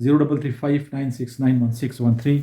033596911613।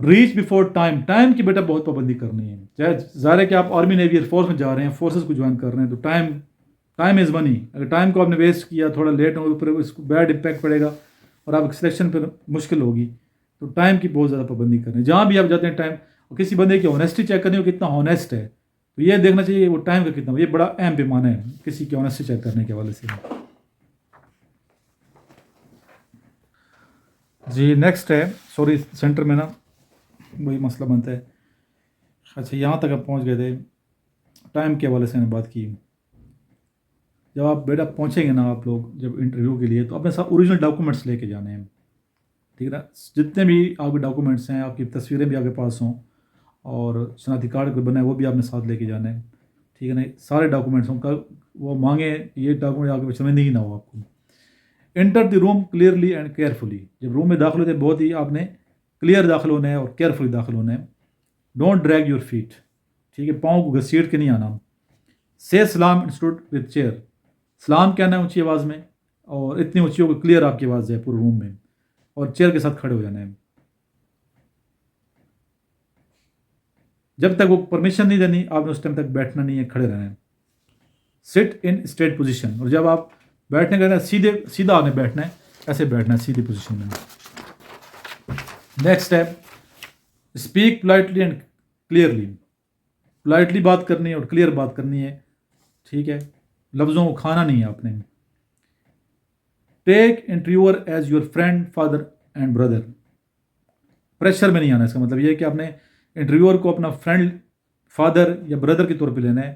Reach before time, time کی بیٹا بہت پابندی کرنی ہے. چاہے ظاہر ہے کہ آپ آرمی نیوی ایئر فورس میں جا رہے ہیں، فورسز کو جوائن کر رہے ہیں، تو ٹائم از منی. اگر ٹائم کو آپ نے ویسٹ کیا، تھوڑا لیٹ ہو، پھر اس کو بیڈ امپیکٹ پڑے گا اور آپ کی سلیکشن پھر مشکل ہوگی. تو ٹائم کی بہت زیادہ پابندی کریں جہاں بھی آپ جاتے ہیں. ٹائم اور کسی بندے کی آنیسٹی چیک کرنی ہو کتنا آنیسٹ ہے، تو یہ دیکھنا چاہیے وہ ٹائم کا کتنا. یہ بڑا اہم پیمانہ ہے کسی کی آنیسٹی چیک کرنے کے حوالے سے. جی نیکسٹ ہے، سوری سینٹر میں نا وہی مسئلہ بنتا ہے. اچھا یہاں تک آپ پہنچ گئے تھے، ٹائم کے حوالے سے میں نے بات کی. جب آپ بیٹا پہنچیں گے نا آپ لوگ جب انٹرویو کے لیے، تو اپنے ساتھ اوریجنل ڈاکومنٹس لے کے جانے ہیں. ٹھیک ہے نا، جتنے بھی آپ کے ڈاکومنٹس ہیں، آپ کی تصویریں بھی آپ کے پاس ہوں اور شناختی کارڈ کوئی بنا ہے وہ بھی آپ نے ساتھ لے کے جانا ہے. ٹھیک ہے نا، سارے ڈاکومنٹس ہوں. کل وہ مانگیں یہ ڈاکومنٹ آپ کے شرمندگی نہ ہو آپ کو. Enter the room clearly and carefully. جب روم میں داخل ہوتے ہیں بہت ہی آپ نے کلیئر داخل ہونا ہے اور کیئرفلی داخل ہونا ہے. Don't drag your feet. ٹھیک ہے، پاؤں کو گھسیٹ کے نہیں آنا. سے سلام انسٹوٹ وتھ چیئر. سلام کہنا ہے اونچی آواز میں، اور اتنی اونچی ہو کہ کلیئر آپ کی آواز ہے پورے روم میں، اور چیئر کے ساتھ کھڑے ہو جانا ہے. جب تک وہ پرمیشن نہیں دینی آپ نے اس ٹائم تک بیٹھنا نہیں ہے، کھڑے رہنا ہے. سٹ ان اسٹریٹ پوزیشن. اور جب آپ بیٹھنے کا سیدھا آپ نے بیٹھنا ہے، ایسے بیٹھنا ہے سیدھی پوزیشن میں. نیکسٹ ہے speak politely and clearly. Politely بات کرنی ہے اور کلیئر بات کرنی ہے. ٹھیک ہے، لفظوں کو کھانا نہیں ہے آپ نے. Take interviewer as your friend father and brother. Pressure میں نہیں آنا. اس کا مطلب یہ ہے کہ آپ نے انٹرویور کو اپنا فرینڈ، فادر یا بردر کے طور پہ لینا ہے.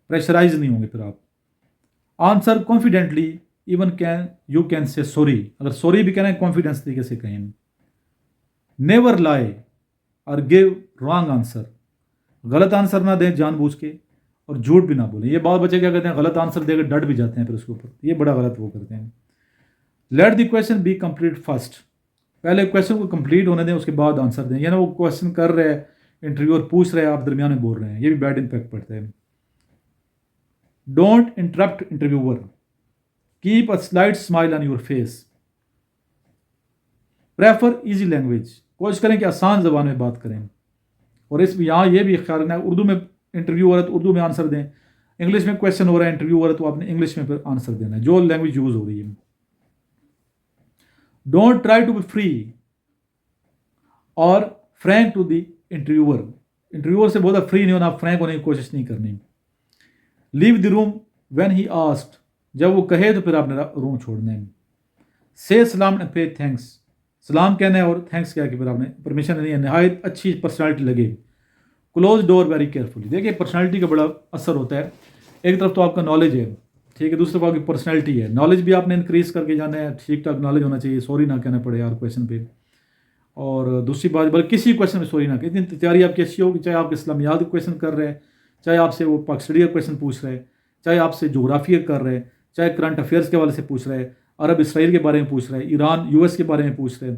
پریشرائز نہیں ہوں گے پھر آپ. Answer confidently even you can say sorry. اگر سوری بھی کہنا ہے کانفیڈنس طریقے سے کہیں. نیور لائی اور گیو رانگ آنسر. غلط آنسر نہ دیں جان بوجھ کے، اور جھوٹ بھی نہ بولیں. یہ بات بچے کیا کہتے ہیں، غلط آنسر دے کر ڈٹ بھی جاتے ہیں پھر اس کے اوپر. یہ بڑا غلط وہ کرتے ہیں. Let the question be complete first. پہلے کویشچن کو کمپلیٹ ہونے دیں، اس کے بعد آنسر دیں. یعنی وہ کویشچن کر رہے ہیں، انٹرویور پوچھ رہے ہیں، آپ درمیان میں بول رہے ہیں، یہ بھی بیڈ امپیکٹ پڑتا ہے. Don't interrupt interviewer. Keep a slight smile on your face. Prefer easy language. کوشش کریں کہ آسان زبان میں بات کریں. اور اس میں یہاں یہ بھی خیال رکھنا ہے، اردو میں انٹرویو ہو رہا ہے تو اردو میں آنسر دیں. انگلش میں کویشچن ہو رہا ہے، انٹرویو ہو رہا ہے، تو آپ نے انگلش میں پھر آنسر دینا ہے جو لینگویج یوز ہو رہی ہے. Don't try to be free اور frank to the interviewer. Interviewer سے بہت فری نہیں ہونا، فرینک ہونے کی کوشش نہیں کرنی. لیو دی روم وین ہی آسکڈ. جب وہ کہے تو پھر آپ نے روم چھوڑنا ہے. سے سلام اینڈ پے تھینکس. سلام کہنا ہے اور تھینکس کیا کہ پھر آپ نے پرمیشن دینی ہے. نہایت اچھی پرسنالٹی لگے. کلوز ڈور ویری کیئرفلی. دیکھیے پرسنالٹی کا بڑا اثر ہوتا ہے. ایک طرف تو آپ کا نالج ہے، ٹھیک ہے، دوسری طرف آپ کی پرسنالٹی ہے. نالج بھی آپ نے انکریز کر کے جانا ہے، ٹھیک ٹھاک نالج ہونا چاہیے، سوری نہ کہنا پڑے ہر کویشچن پہ. اور دوسری بات، بلکہ کسی کویشچن میں سوری نہ کہ اتنی تیاری آپ کی اچھی ہوگی، چاہے آپ کے اسلامیات کا کویشچن کر رہے ہیں، چاہے آپ سے وہ پاک اسٹڈی کا کویشچن پوچھ رہے ہیں، چاہے آپ سے جغرافیہ کر رہے ہیں، چاہے کرنٹ افیئرس کے حوالے سے پوچھ رہے ہیں، عرب اسرائیل کے بارے میں پوچھ رہے ہیں، ایران یو ایس کے بارے میں پوچھ رہے ہیں،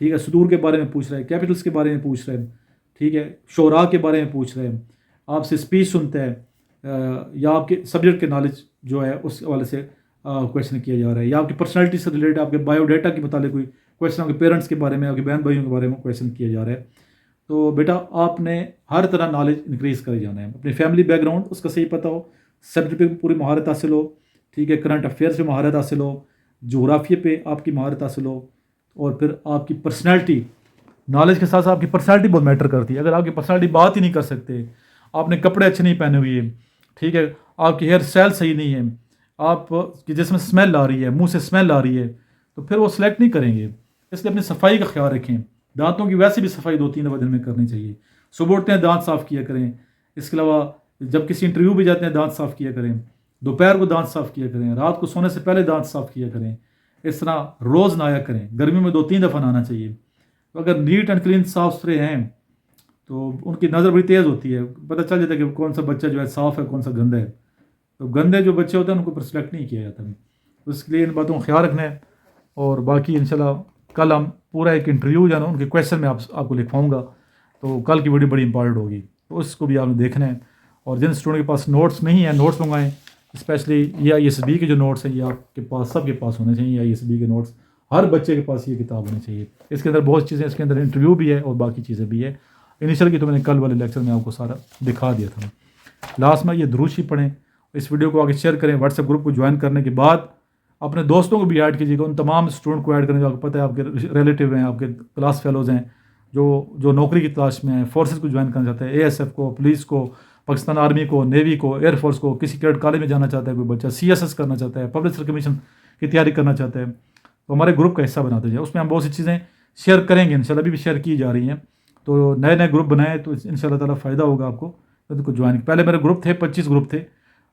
ٹھیک ہے، صدور کے بارے میں پوچھ رہے ہیں، کیپٹلس کے بارے میں پوچھ رہے ہیں، ٹھیک ہے، شعراء کے بارے میں پوچھ رہے ہیں، آپ سے اسپیچ سنتے ہیں، یا آپ کے سبجیکٹ کے نالج جو ہے اس حوالے سے کویشچن کیا جا رہا ہے، یا آپ کی پرسنالٹی سے ریلیٹڈ آپ کے بایو ڈیٹا کے متعلق کوئی کویشچن، آپ کے پیرنٹس کے بارے میں، آپ کے بہن بھائیوں کے بارے میں کویشچن کیا جا رہا ہے. تو بیٹا آپ نے ہر طرح نالج انکریز کرے جانا ہے. اپنی فیملی بیک گراؤنڈ اس کا صحیح پتہ ہو، سبجیکٹ پہ پوری مہارت حاصل ہو، ٹھیک ہے، کرنٹ افیئرس پہ مہارت حاصل ہو، جغرافیہ پہ آپ کی مہارت حاصل ہو، اور پھر آپ کی پرسنالٹی، نالج کے ساتھ ساتھ آپ کی پرسنالٹی بہت میٹر کرتی ہے. اگر آپ کی پرسنالٹی بات ہی نہیں کر سکتے، آپ نے کپڑے اچھے نہیں پہنے ہوئے، ٹھیک ہے، آپ کی ہیئر اسٹائل صحیح نہیں ہے، آپ کی جسم اسمیل آ رہی ہے، منہ سے اسمیل آ رہی ہے، تو پھر وہ سلیکٹ نہیں کریں گے. اس لیے اپنی صفائی کا خیال رکھیں. دانتوں کی ویسے بھی صفائی 2-3 دفعہ دن میں کرنی چاہیے. صبح اٹھتے ہیں دانت صاف کیا کریں. اس کے علاوہ جب کسی انٹرویو بھی جاتے ہیں دانت صاف کیا کریں. دوپہر کو دانت صاف کیا کریں. رات کو سونے سے پہلے دانت صاف کیا کریں. اس طرح روز نہایا کریں. گرمیوں میں 2-3 دفعہ نہانا چاہیے. تو اگر نیٹ اینڈ کلین صاف ستھرے ہیں تو ان کی نظر بڑی تیز ہوتی ہے، پتہ چل جاتا ہے کہ کون سا بچہ جو ہے صاف ہے، کون سا گندا ہے. تو گندے جو بچے ہوتے ہیں ان کو پھر سلیکٹ نہیں کیا جاتا. اس کے لیے ان باتوں کا خیال رکھنا ہے. اور باقی انشاءاللہ کل ہم پورا ایک انٹرویو جو ہے نا ان کے کویشچن میں آپ کو لکھواؤں گا، تو کل کی ویڈیو بڑی امپارٹنٹ ہوگی، تو اس کو بھی آپ نے دیکھنا ہے. اور جن اسٹوڈنٹ کے پاس نوٹس نہیں ہیں نوٹس منگائیں. اسپیشلی یہ آئی ایس بی کے جو نوٹس ہیں یہ آپ کے پاس سب کے پاس ہونے چاہیے. آئی ایس بی کے نوٹس ہر بچے کے پاس یہ کتاب ہونی چاہیے. اس کے اندر بہت چیزیں، اس کے اندر انٹرویو بھی ہے اور باقی چیزیں بھی ہے. انیشل کی تو میں نے کل والے لیکچر میں آپ کو سارا دکھا دیا تھا. لاسٹ میں یہ دروشی پڑھیں، اس ویڈیو کو آگے شیئر کریں. واٹس ایپ گروپ کو جوائن کرنے کے بعد اپنے دوستوں کو بھی ایڈ کیجیے گا. ان تمام اسٹوڈنٹ کو ایڈ کریں جو آپ کو پتہ ہے آپ کے ریلیٹیو ہیں، آپ کے کلاس فیلوز ہیں، جو نوکری کی تلاش میں ہیں، فورسز کو جوائن کرنا چاہتے ہیں، اے ایس ایف کو، پولیس کو، پاکستان آرمی کو، نیوی کو، ایئر فورس کو، کسی کیڈٹ کالج میں جانا چاہتا ہے کوئی بچہ، سی ایس ایس کرنا چاہتا ہے، پبلک سروس کمیشن کی تیاری کرنا چاہتا ہے، تو ہمارے گروپ کا حصہ بناتے جائیں. اس میں ہم بہت سی چیزیں شیئر کریں گے انشاءاللہ، ابھی بھی شیئر کی جا رہی ہیں. تو نئے نئے گروپ بنائیں تو انشاءاللہ تعالیٰ فائدہ ہوگا آپ کو. تو جوائن، پہلے میرے گروپ تھے 25 گروپ تھے،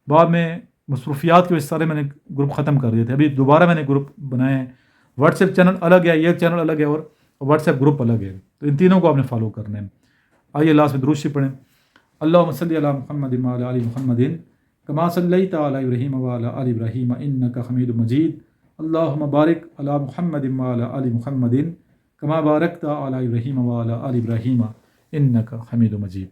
بعد میں مصروفیات کی وجہ سے سارے میں نے گروپ ختم کر دیے تھے. ابھی دوبارہ میں نے گروپ بنائے ہیں. واٹس ایپ چینل الگ ہے، یہ چینل الگ ہے، اور واٹس ایپ گروپ الگ ہے. تو ان تینوں کو آپ نے فالو کرنا ہے. آئیے لاسٹ میں درود شریف پڑھیں. اللہم صلی علی محمد وعلی آل محمد کما صلیت علی ابراہیم وعلی آل ابراہیم انک حمید مجید. اللہم بارک علی محمد وعلی آل محمد کما بارکت علی ابراہیم وعلی آل ابراہیم انک حمید مجید.